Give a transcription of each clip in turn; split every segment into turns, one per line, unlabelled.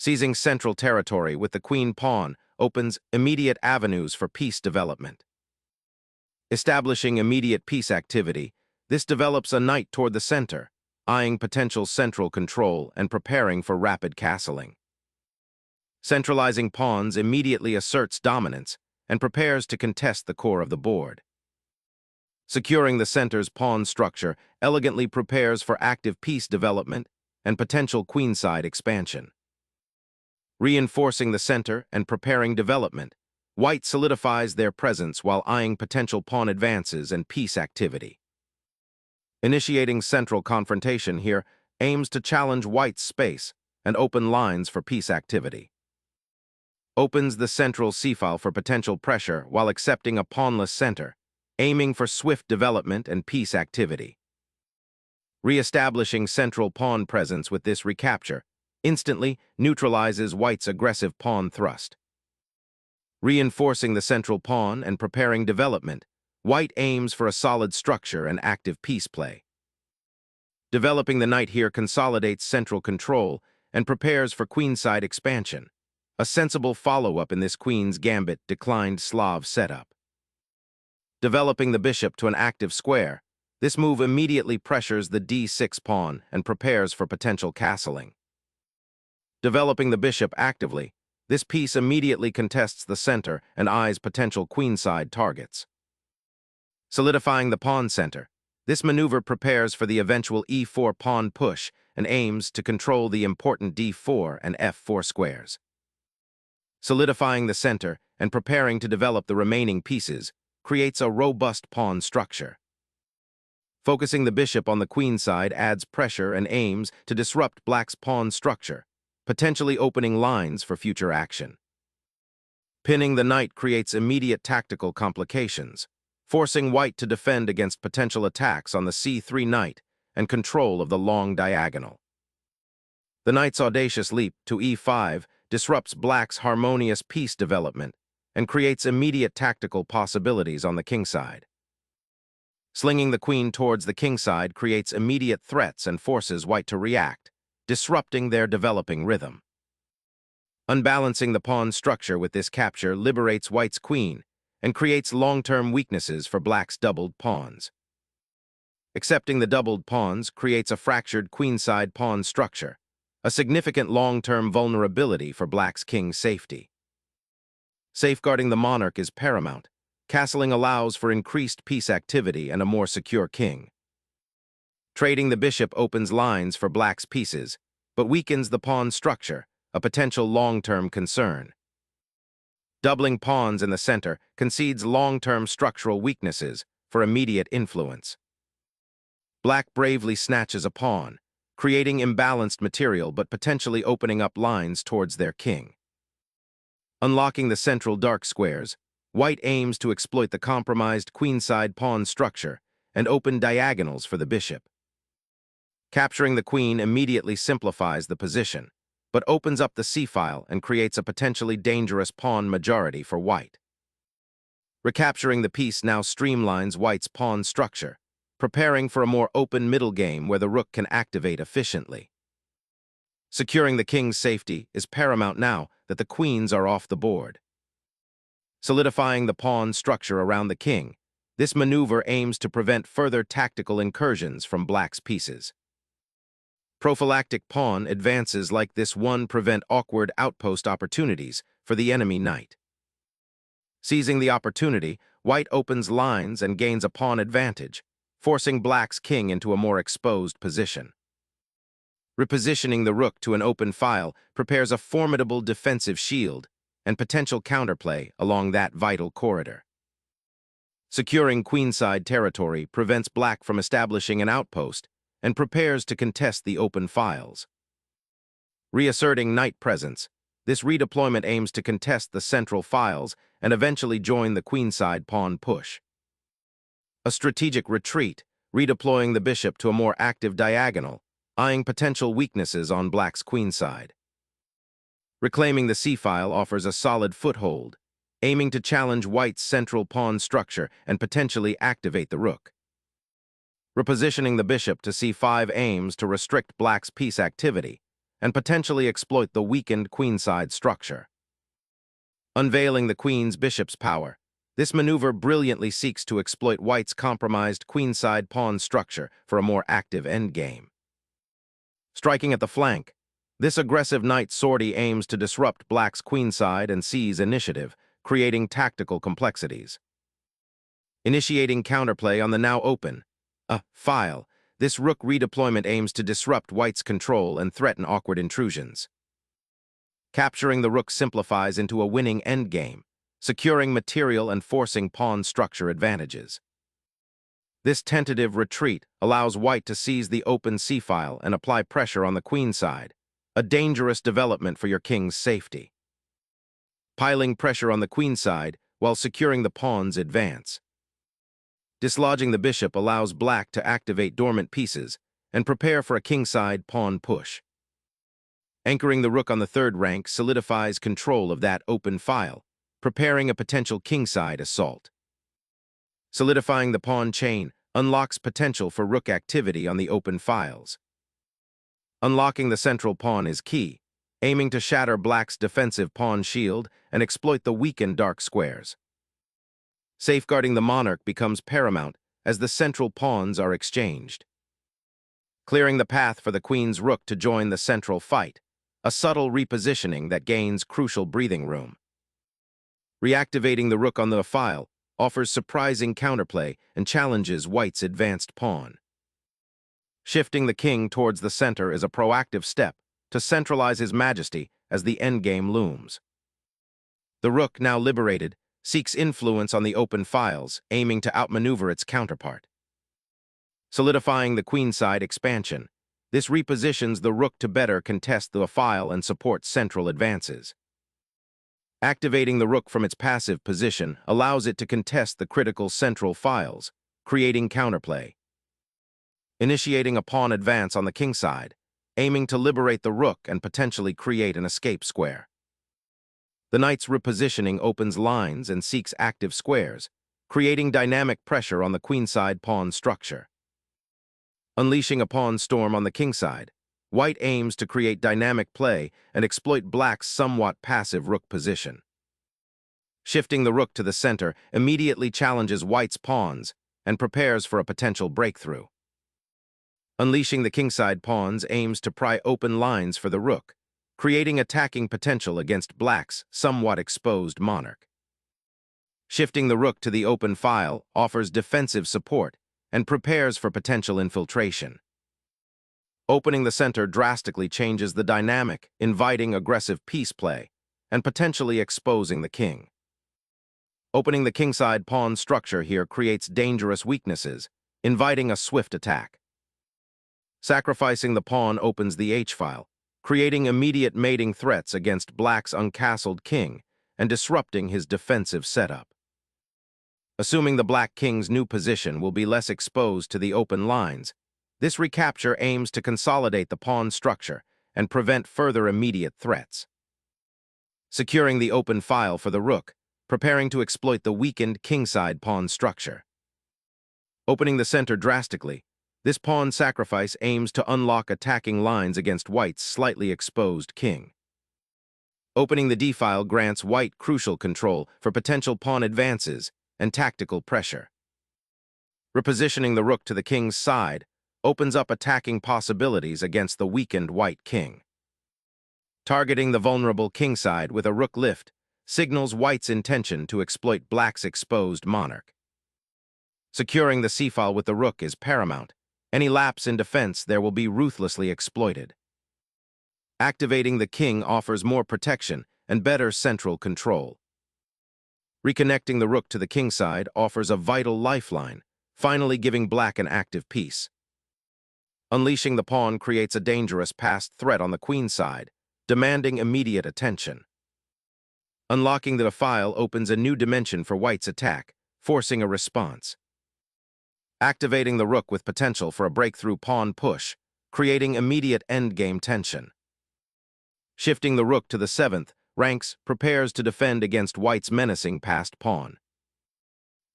Seizing central territory with the queen pawn opens immediate avenues for piece development. Establishing immediate piece activity, this develops a knight toward the center, eyeing potential central control and preparing for rapid castling. Centralizing pawns immediately asserts dominance and prepares to contest the core of the board. Securing the center's pawn structure elegantly prepares for active piece development and potential queenside expansion. Reinforcing the center and preparing development, white solidifies their presence while eyeing potential pawn advances and piece activity. Initiating central confrontation here aims to challenge white's space and open lines for piece activity. Opens the central c-file for potential pressure while accepting a pawnless center, aiming for swift development and piece activity. Re-establishing central pawn presence with this recapture instantly neutralizes white's aggressive pawn thrust. Reinforcing the central pawn and preparing development, white aims for a solid structure and active piece play. Developing the knight here consolidates central control and prepares for queenside expansion, a sensible follow-up in this queen's gambit declined Slav setup. Developing the bishop to an active square, this move immediately pressures the d6 pawn and prepares for potential castling. Developing the bishop actively, this piece immediately contests the center and eyes potential queenside targets. Solidifying the pawn center, this maneuver prepares for the eventual e4 pawn push and aims to control the important d4 and f4 squares. Solidifying the center and preparing to develop the remaining pieces creates a robust pawn structure. Focusing the bishop on the queenside adds pressure and aims to disrupt black's pawn structure, potentially opening lines for future action. Pinning the knight creates immediate tactical complications, forcing white to defend against potential attacks on the c3 knight and control of the long diagonal. The knight's audacious leap to e5 disrupts black's harmonious piece development and creates immediate tactical possibilities on the kingside. Slinging the queen towards the kingside creates immediate threats and forces white to react, disrupting their developing rhythm. Unbalancing the pawn structure with this capture liberates white's queen and creates long-term weaknesses for black's doubled pawns. Accepting the doubled pawns creates a fractured queenside pawn structure, a significant long-term vulnerability for black's king's safety. Safeguarding the monarch is paramount. Castling allows for increased piece activity and a more secure king. Trading the bishop opens lines for black's pieces, but weakens the pawn structure, a potential long-term concern. Doubling pawns in the center concedes long-term structural weaknesses for immediate influence. Black bravely snatches a pawn, creating imbalanced material but potentially opening up lines towards their king. Unlocking the central dark squares, white aims to exploit the compromised queenside pawn structure and open diagonals for the bishop. Capturing the queen immediately simplifies the position, but opens up the c-file and creates a potentially dangerous pawn majority for white. Recapturing the piece now streamlines white's pawn structure, preparing for a more open middle game where the rook can activate efficiently. Securing the king's safety is paramount now that the queens are off the board. Solidifying the pawn structure around the king, this maneuver aims to prevent further tactical incursions from black's pieces. Prophylactic pawn advances like this one prevent awkward outpost opportunities for the enemy knight. Seizing the opportunity, white opens lines and gains a pawn advantage, forcing black's king into a more exposed position. Repositioning the rook to an open file prepares a formidable defensive shield and potential counterplay along that vital corridor. Securing queenside territory prevents black from establishing an outpost and prepares to contest the open files. Reasserting knight presence, this redeployment aims to contest the central files and eventually join the queenside pawn push. A strategic retreat, redeploying the bishop to a more active diagonal, eyeing potential weaknesses on black's queenside. Reclaiming the c-file offers a solid foothold, aiming to challenge white's central pawn structure and potentially activate the rook. Repositioning the bishop to c5 aims to restrict black's piece activity, and potentially exploit the weakened queenside structure. Unveiling the queen's bishop's power, this maneuver brilliantly seeks to exploit white's compromised queenside pawn structure for a more active endgame. Striking at the flank, this aggressive knight sortie aims to disrupt black's queenside and seize initiative, creating tactical complexities. Initiating counterplay on the now open file, this rook redeployment aims to disrupt white's control and threaten awkward intrusions. Capturing the rook simplifies into a winning endgame, securing material and forcing pawn structure advantages. This tentative retreat allows white to seize the open c-file and apply pressure on the queen side, a dangerous development for your king's safety. Piling pressure on the queen side while securing the pawn's advance. Dislodging the bishop allows black to activate dormant pieces and prepare for a kingside pawn push. Anchoring the rook on the third rank solidifies control of that open file, preparing a potential kingside assault. Solidifying the pawn chain unlocks potential for rook activity on the open files. Unlocking the central pawn is key, aiming to shatter black's defensive pawn shield and exploit the weakened dark squares. Safeguarding the monarch becomes paramount as the central pawns are exchanged. Clearing the path for the queen's rook to join the central fight, a subtle repositioning that gains crucial breathing room. Reactivating the rook on the file offers surprising counterplay and challenges white's advanced pawn. Shifting the king towards the center is a proactive step to centralize his majesty as the endgame looms. The rook, now liberated, seeks influence on the open files, aiming to outmaneuver its counterpart. Solidifying the queenside expansion, this repositions the rook to better contest the file and support central advances. Activating the rook from its passive position allows it to contest the critical central files, creating counterplay. Initiating a pawn advance on the kingside, aiming to liberate the rook and potentially create an escape square. The knight's repositioning opens lines and seeks active squares, creating dynamic pressure on the queenside pawn structure. Unleashing a pawn storm on the kingside, white aims to create dynamic play and exploit black's somewhat passive rook position. Shifting the rook to the center immediately challenges white's pawns and prepares for a potential breakthrough. Unleashing the kingside pawns aims to pry open lines for the rook, creating attacking potential against black's somewhat exposed monarch. Shifting the rook to the open file offers defensive support and prepares for potential infiltration. Opening the center drastically changes the dynamic, inviting aggressive piece play and potentially exposing the king. Opening the kingside pawn structure here creates dangerous weaknesses, inviting a swift attack. Sacrificing the pawn opens the h-file, creating immediate mating threats against black's uncastled king and disrupting his defensive setup. Assuming the black king's new position will be less exposed to the open lines, this recapture aims to consolidate the pawn structure and prevent further immediate threats. Securing the open file for the rook, preparing to exploit the weakened kingside pawn structure. Opening the center drastically, this pawn sacrifice aims to unlock attacking lines against white's slightly exposed king. Opening the d-file grants white crucial control for potential pawn advances and tactical pressure. Repositioning the rook to the king's side opens up attacking possibilities against the weakened white king. Targeting the vulnerable kingside with a rook lift signals white's intention to exploit black's exposed monarch. Securing the c-file with the rook is paramount. Any lapse in defense there will be ruthlessly exploited. Activating the king offers more protection and better central control. Reconnecting the rook to the kingside offers a vital lifeline, finally giving black an active piece. Unleashing the pawn creates a dangerous passed threat on the queen side, demanding immediate attention. Unlocking the file opens a new dimension for white's attack, forcing a response. Activating the rook with potential for a breakthrough pawn push, creating immediate endgame tension. Shifting the rook to the 7th, ranks prepares to defend against white's menacing passed pawn.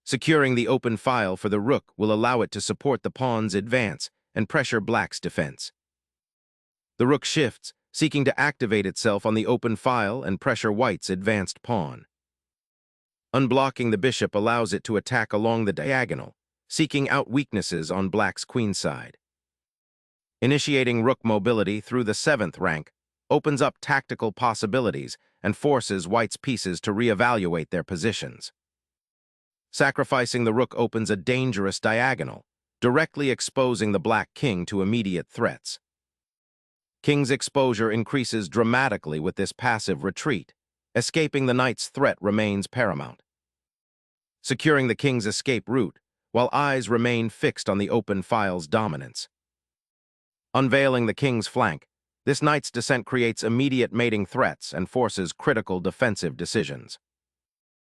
Securing the open file for the rook will allow it to support the pawn's advance and pressure black's defense. The rook shifts, seeking to activate itself on the open file and pressure white's advanced pawn. Unblocking the bishop allows it to attack along the diagonal, seeking out weaknesses on black's queenside. Initiating rook mobility through the 7th rank opens up tactical possibilities and forces white's pieces to reevaluate their positions. Sacrificing the rook opens a dangerous diagonal, directly exposing the black king to immediate threats. King's exposure increases dramatically with this passive retreat. Escaping the knight's threat remains paramount. Securing the king's escape route, while eyes remain fixed on the open file's dominance. Unveiling the king's flank, this knight's descent creates immediate mating threats and forces critical defensive decisions.